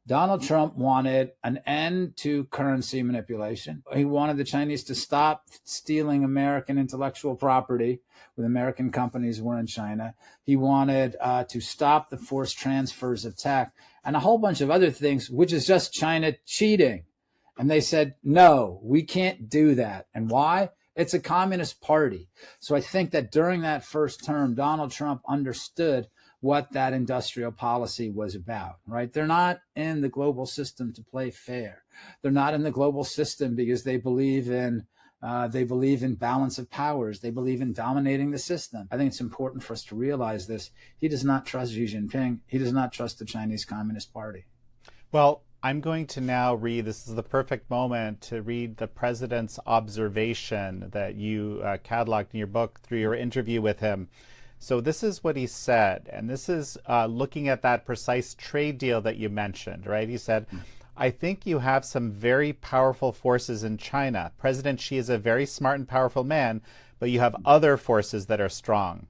Donald Trump wanted an end to currency manipulation. He wanted the Chinese to stop stealing American intellectual property when American companies were in China. He wanted to stop the forced transfers of tech and a whole bunch of other things, which is just China cheating. And they said, no, we can't do that. And why? It's a communist party. So I think that during that first term, Donald Trump understood what that industrial policy was about, right? They're not in the global system to play fair. They're not in the global system because they believe in balance of powers. They believe in dominating the system. I think it's important for us to realize this. He does not trust Xi Jinping. He does not trust the Chinese Communist Party. Well, I'm going to now read, this is the perfect moment to read the president's observation that you cataloged in your book through your interview with him. So this is what he said, and this is looking at that precise trade deal that you mentioned, right? He said, I think you have some very powerful forces in China. President Xi is a very smart and powerful man, but you have other forces that are strong.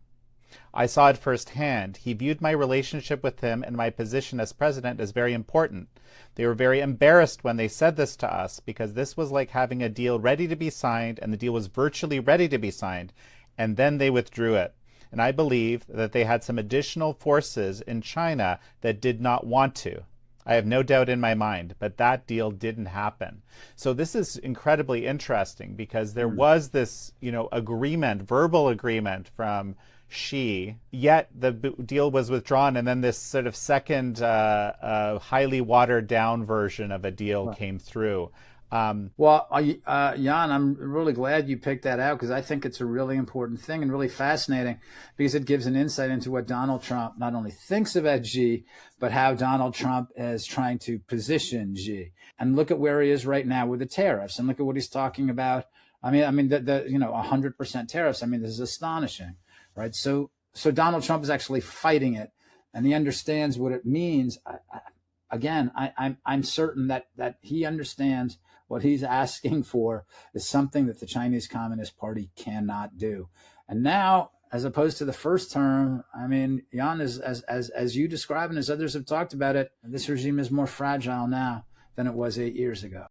I saw it firsthand. He viewed my relationship with him and my position as president as very important. They were very embarrassed when they said this to us because this was like having a deal ready to be signed, and the deal was virtually ready to be signed, and then they withdrew it. And I believe that they had some additional forces in China that did not want to. I have no doubt in my mind, but that deal didn't happen. So this is incredibly interesting because there was this, agreement, verbal agreement from Xi, yet the deal was withdrawn, and then this sort of second highly watered down version of a deal came through. Jan, I'm really glad you picked that out because I think it's a really important thing and really fascinating because it gives an insight into what Donald Trump not only thinks about Xi, but how Donald Trump is trying to position Xi. And look at where he is right now with the tariffs, and look at what he's talking about. I mean, the 100% tariffs. I mean, this is astonishing, right? So Donald Trump is actually fighting it, and he understands what it means. I'm certain that he understands what he's asking for is something that the Chinese Communist Party cannot do. And now, as opposed to the first term, I mean, Jan, as you describe and as others have talked about it, this regime is more fragile now than it was 8 years ago.